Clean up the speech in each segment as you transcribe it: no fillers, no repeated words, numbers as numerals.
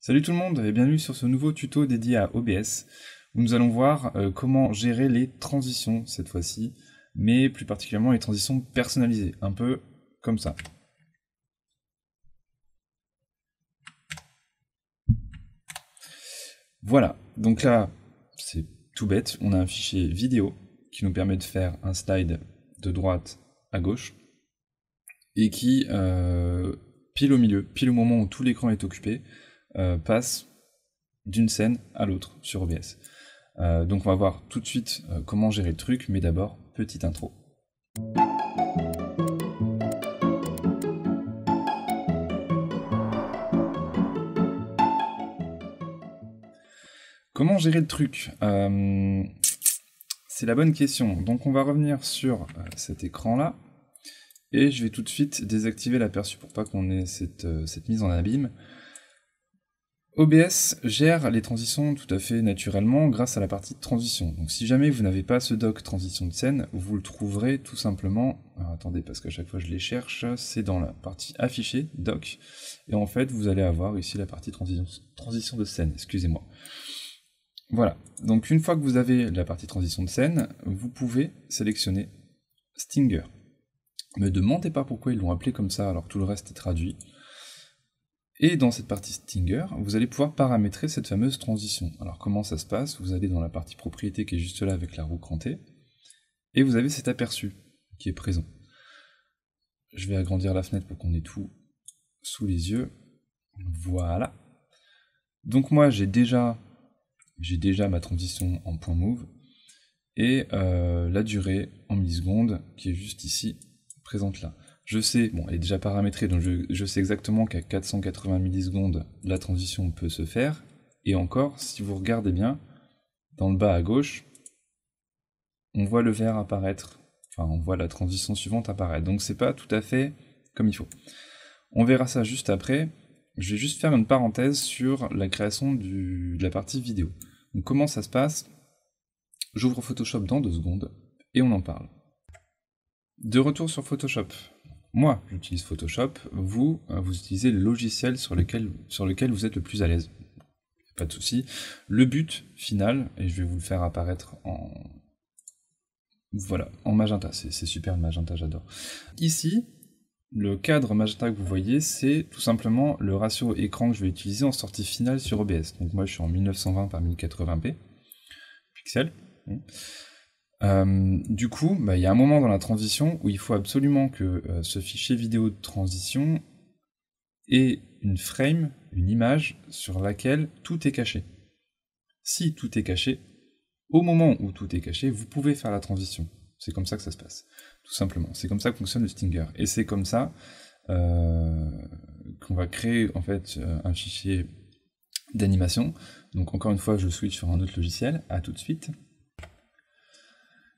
Salut tout le monde et bienvenue sur ce nouveau tuto dédié à OBS où nous allons voir comment gérer les transitions cette fois-ci, mais plus particulièrement les transitions personnalisées, un peu comme ça. Voilà, donc là c'est tout bête, on a un fichier vidéo qui nous permet de faire un slide de droite à gauche et qui, pile au milieu, pile au moment où tout l'écran est occupé, passe d'une scène à l'autre sur OBS. Donc on va voir tout de suite comment gérer le truc, mais d'abord, petite intro. Comment gérer le truc C'est la bonne question. Donc on va revenir sur cet écran-là, et je vais tout de suite désactiver l'aperçu pour pas qu'on ait cette mise en abîme. OBS gère les transitions tout à fait naturellement grâce à la partie transition. Donc si jamais vous n'avez pas ce doc transition de scène, vous le trouverez tout simplement, alors attendez parce qu'à chaque fois je les cherche, c'est dans la partie affichée, doc, et en fait vous allez avoir ici la partie transition de scène, excusez-moi. Voilà, donc une fois que vous avez la partie transition de scène, vous pouvez sélectionner Stinger. Ne me demandez pas pourquoi ils l'ont appelé comme ça alors que tout le reste est traduit. Et dans cette partie Stinger, vous allez pouvoir paramétrer cette fameuse transition. Alors comment ça se passe? Vous allez dans la partie propriété qui est juste là avec la roue crantée, et vous avez cet aperçu qui est présent. Je vais agrandir la fenêtre pour qu'on ait tout sous les yeux. Voilà. Donc moi j'ai déjà ma transition en point move, et la durée en millisecondes qui est juste ici, présente là. Je sais, bon, elle est déjà paramétrée, donc je sais exactement qu'à 480 millisecondes, la transition peut se faire. Et encore, si vous regardez bien, dans le bas à gauche, on voit le vert apparaître. Enfin, on voit la transition suivante apparaître. Donc c'est pas tout à fait comme il faut. On verra ça juste après. Je vais juste faire une parenthèse sur la création de la partie vidéo. Donc comment ça se passe? J'ouvre Photoshop dans 2 secondes, et on en parle. De retour sur Photoshop. Moi, j'utilise Photoshop, vous utilisez le logiciel sur lequel vous êtes le plus à l'aise. Pas de souci. Le but final, et je vais vous le faire apparaître en... Voilà, en magenta, c'est super le magenta, j'adore. Ici, le cadre magenta que vous voyez, c'est tout simplement le ratio écran que je vais utiliser en sortie finale sur OBS. Donc moi, je suis en 1920 par 1080p pixels. Du coup, il y a un moment dans la transition où il faut absolument que ce fichier vidéo de transition ait une frame, une image sur laquelle tout est caché. Si tout est caché, au moment où tout est caché, vous pouvez faire la transition. C'est comme ça que ça se passe, tout simplement. C'est comme ça que fonctionne le Stinger. Et c'est comme ça qu'on va créer en fait un fichier d'animation. Donc encore une fois, je switch sur un autre logiciel. À tout de suite.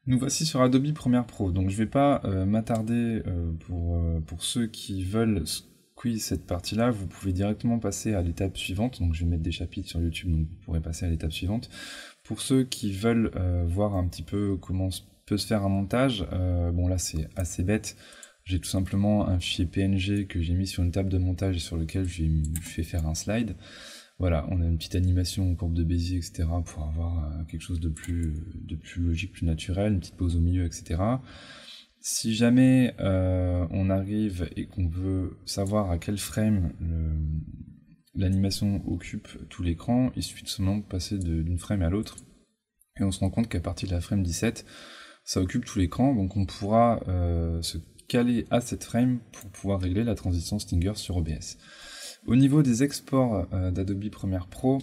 Nous voici sur Adobe Premiere Pro, donc je ne vais pas m'attarder pour ceux qui veulent squeeze cette partie-là, vous pouvez directement passer à l'étape suivante, donc je vais mettre des chapitres sur YouTube, donc vous pourrez passer à l'étape suivante. Pour ceux qui veulent voir un petit peu comment peut se faire un montage, bon là c'est assez bête, j'ai tout simplement un fichier PNG que j'ai mis sur une table de montage et sur lequel je fais faire un slide. Voilà, on a une petite animation en courbe de Bézier, etc. pour avoir quelque chose de plus logique, plus naturel, une petite pause au milieu, etc. Si jamais on arrive et qu'on veut savoir à quel frame l'animation occupe tout l'écran, il suffit de seulement passer d'une frame à l'autre, et on se rend compte qu'à partir de la frame 17, ça occupe tout l'écran, donc on pourra se caler à cette frame pour pouvoir régler la transition Stinger sur OBS. Au niveau des exports d'Adobe Premiere Pro,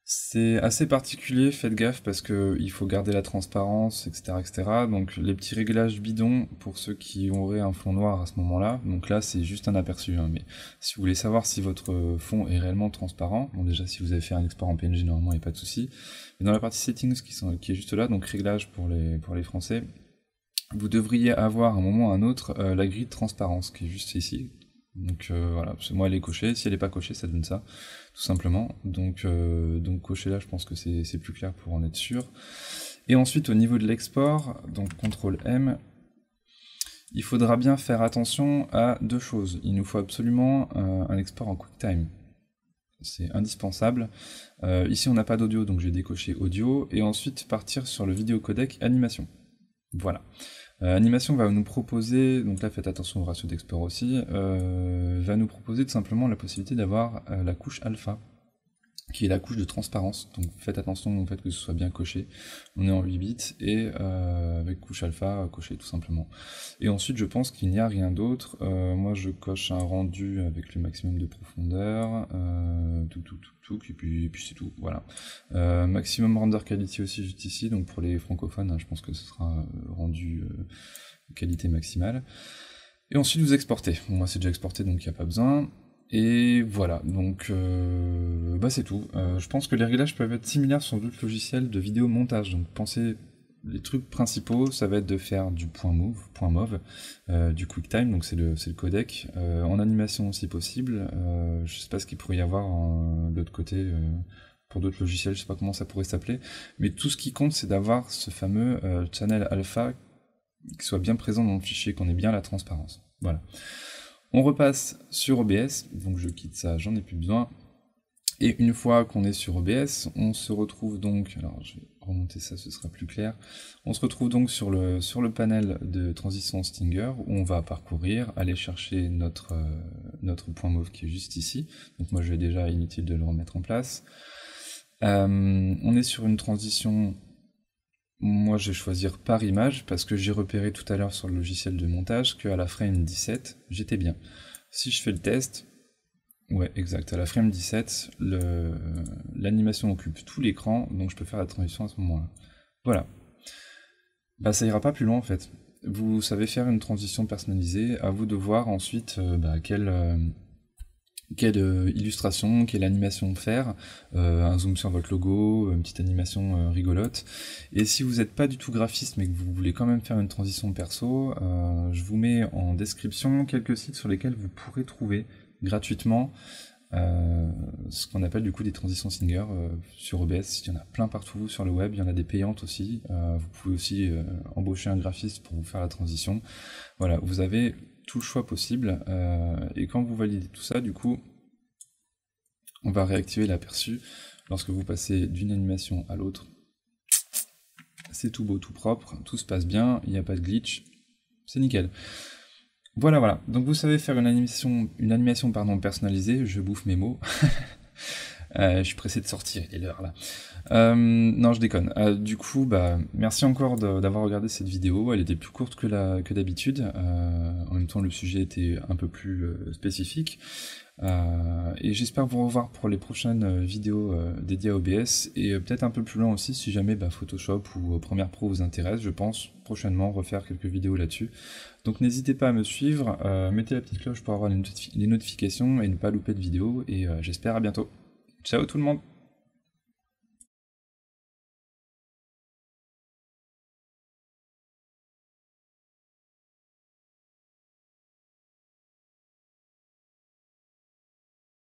c'est assez particulier, faites gaffe parce qu'il faut garder la transparence, etc., etc. Donc les petits réglages bidons pour ceux qui auraient un fond noir à ce moment-là, donc là c'est juste un aperçu, hein, mais si vous voulez savoir si votre fond est réellement transparent, bon déjà si vous avez fait un export en PNG normalement il n'y a pas de souci, mais dans la partie settings qui est juste là, donc réglage pour les Français, vous devriez avoir à un moment ou à un autre la grille de transparence qui est juste ici. Donc voilà, moi elle est cochée, si elle n'est pas cochée ça donne ça, tout simplement. Donc cocher là je pense que c'est plus clair pour en être sûr. Et ensuite au niveau de l'export, donc CTRL M, il faudra bien faire attention à deux choses. Il nous faut absolument un export en QuickTime. c'est indispensable. Ici on n'a pas d'audio, donc j'ai décoché audio, et ensuite partir sur le vidéo codec animation. Voilà. Animation va nous proposer, donc là faites attention au ratio d'export aussi, va nous proposer tout simplement la possibilité d'avoir la couche alpha, qui est la couche de transparence, donc faites attention au fait que ce soit bien coché. On est en 8 bits et avec couche alpha coché tout simplement. Et ensuite je pense qu'il n'y a rien d'autre. Moi je coche un rendu avec le maximum de profondeur, et puis c'est tout, voilà. Maximum render quality aussi juste ici, donc pour les francophones, hein, je pense que ce sera rendu qualité maximale. Et ensuite vous exportez. Bon, moi c'est déjà exporté donc il n'y a pas besoin. Et voilà, donc c'est tout. Je pense que les réglages peuvent être similaires sur d'autres logiciels de vidéo montage. Donc pensez, les trucs principaux, ça va être de faire du point move, du QuickTime, donc c'est le codec, en animation si possible. Je sais pas ce qu'il pourrait y avoir de l'autre côté pour d'autres logiciels, je sais pas comment ça pourrait s'appeler. Mais tout ce qui compte, c'est d'avoir ce fameux channel alpha qui soit bien présent dans le fichier, qu'on ait bien la transparence. Voilà. On repasse sur OBS, donc je quitte ça, j'en ai plus besoin. Et une fois qu'on est sur OBS, on se retrouve donc, alors je vais remonter ça, ce sera plus clair. On se retrouve donc sur le panel de transition Stinger, où on va parcourir, aller chercher notre point mauve qui est juste ici. Donc moi je vais déjà, inutile de le remettre en place. On est sur une transition. Moi je vais choisir par image parce que j'ai repéré tout à l'heure sur le logiciel de montage qu'à la frame 17 j'étais bien. Si je fais le test, ouais exact, à la frame 17 l'animation occupe tout l'écran, donc je peux faire la transition à ce moment-là. Voilà. Bah ça ira pas plus loin en fait. Vous savez faire une transition personnalisée, à vous de voir ensuite quelle illustration, quelle animation faire, un zoom sur votre logo, une petite animation rigolote. Et si vous n'êtes pas du tout graphiste mais que vous voulez quand même faire une transition perso, je vous mets en description quelques sites sur lesquels vous pourrez trouver gratuitement ce qu'on appelle du coup des transitions Stinger sur OBS. Il y en a plein partout sur le web, il y en a des payantes aussi. Vous pouvez aussi embaucher un graphiste pour vous faire la transition. Voilà, vous avez tout le choix possible, et quand vous validez tout ça, du coup, on va réactiver l'aperçu lorsque vous passez d'une animation à l'autre. C'est tout beau, tout propre, tout se passe bien, il n'y a pas de glitch, c'est nickel. Voilà, donc vous savez faire une animation personnalisée, je bouffe mes mots. Je suis pressé de sortir, il est l'heure là. Non, je déconne. Du coup, merci encore d'avoir regardé cette vidéo. Elle était plus courte que d'habitude. En même temps, le sujet était un peu plus spécifique. Et j'espère vous revoir pour les prochaines vidéos dédiées à OBS. Et peut-être un peu plus loin aussi, si jamais Photoshop ou Premiere Pro vous intéresse. Je pense prochainement refaire quelques vidéos là-dessus. Donc n'hésitez pas à me suivre. Mettez la petite cloche pour avoir les notifications et ne pas louper de vidéos. Et j'espère à bientôt. Ciao tout le monde!